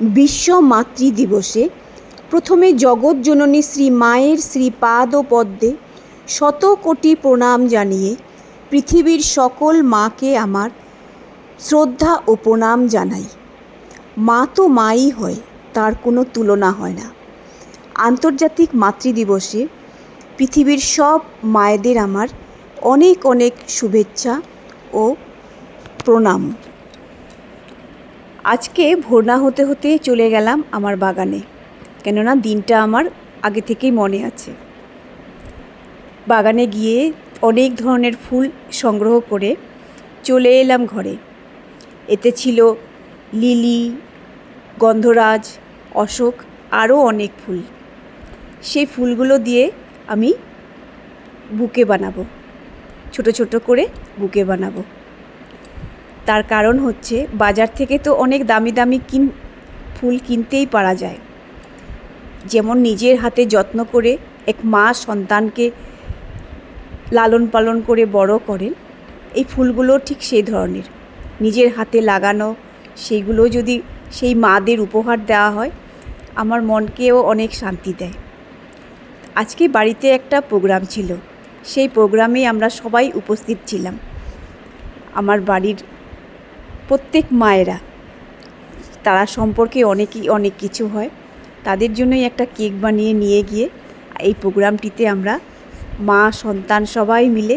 বিশ্ব মাতৃ দিবসে প্রথমে জগৎজননী শ্রী মায়ের শ্রীপাদ পদ্মে শত কোটি প্রণাম জানিয়ে পৃথিবীর সকল মাকে আমার শ্রদ্ধা ও প্রণাম জানাই। মা তো মাই হয়, তার কোনো তুলনা হয় না। আন্তর্জাতিক মাতৃদিবসে পৃথিবীর সব মায়েদের আমার অনেক অনেক শুভেচ্ছা ও প্রণাম। আজকে ভোর না হতে হতে চলে গেলাম আমার বাগানে, কেননা দিনটা আমার আগে থেকেই মনে আছে। বাগানে গিয়ে অনেক ধরনের ফুল সংগ্রহ করে চলে এলাম ঘরে। এতে ছিল লিলি, গন্ধরাজ, অশোক, আরও অনেক ফুল। সেই ফুলগুলো দিয়ে আমি বুকে বানাবো, ছোট ছোট করে বুকে বানাবো। তার কারণ হচ্ছে বাজার থেকে তো অনেক দামি দামি ফুল কিনতেই পারা যায়। যেমন নিজের হাতে যত্ন করে এক মা সন্তানকে লালন পালন করে বড় করেন, এই ফুলগুলো ঠিক সেই ধরনের। নিজের হাতে লাগানো সেইগুলো যদি সেই মাদের উপহার দেওয়া হয়, আমার মনকেও অনেক শান্তি দেয়। আজকে বাড়িতে একটা প্রোগ্রাম ছিল, সেই প্রোগ্রামে আমরা সবাই উপস্থিত ছিলাম। আমার বাড়ির প্রত্যেক মায়েরা, তারা সম্পর্কে অনেক কিছু হয়, তাদের জন্যই একটা কেক বানিয়ে নিয়ে গিয়ে এই প্রোগ্রামটিতে আমরা মা সন্তান সবাই মিলে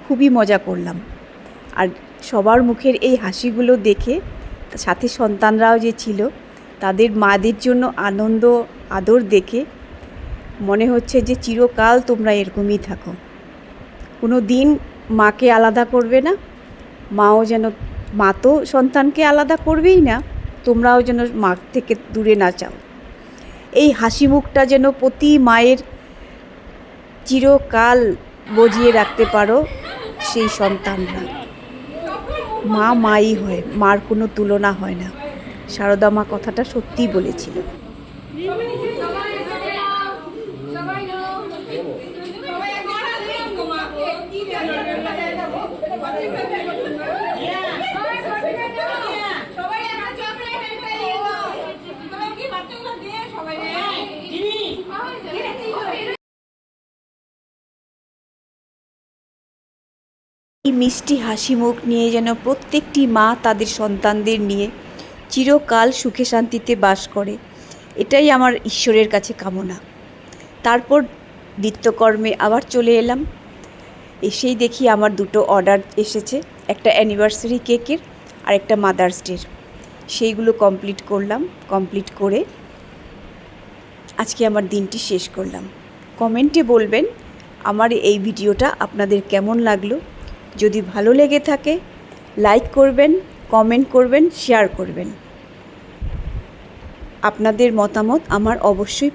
খুবই মজা করলাম। আর সবার মুখের এই হাসিগুলো দেখে, সাথে সন্তানরাও যে ছিল, তাদের মাদের জন্য আনন্দ আদর দেখে মনে হচ্ছে যে চিরকাল তোমরা এরকমই থাকো, কোনো দিন মাকে আলাদা করবে না, মাও যেন, মা তো সন্তানকে আলাদা করবেই না, তোমরাও যেন মা থেকে দূরে না যাও। এই হাসি মুখটা যেন প্রতি মায়ের চিরকাল বজিয়ে রাখতে পারো সেই সন্তানরা। মা মাই হয়, মার কোনো তুলনা হয় না। সারদা মা কথাটা সত্যিই বলেছিল। এই মিষ্টি হাসি মুখ নিয়ে যেন প্রত্যেকটি মা তাদের সন্তানদের নিয়ে চিরকাল সুখে শান্তিতে বাস করে, এটাই আমার ঈশ্বরের কাছে কামনা। তারপর নিত্যকর্মে আবার চলে এলাম। এসেই দেখি আমার দুটো অর্ডার এসেছে, একটা অ্যানিভার্সারি কেকের আর একটা মাদার্স ডের। সেইগুলো কমপ্লিট করলাম। কমপ্লিট করে আজকে আমার দিনটি শেষ করলাম। কমেন্টে বলবেন আমার এই ভিডিওটা আপনাদের কেমন লাগলো। যদি ভালো লেগে থাকে লাইক করবেন, কমেন্ট করবেন, শেয়ার করবেন। আপনাদের মতামত আমার অবশ্যই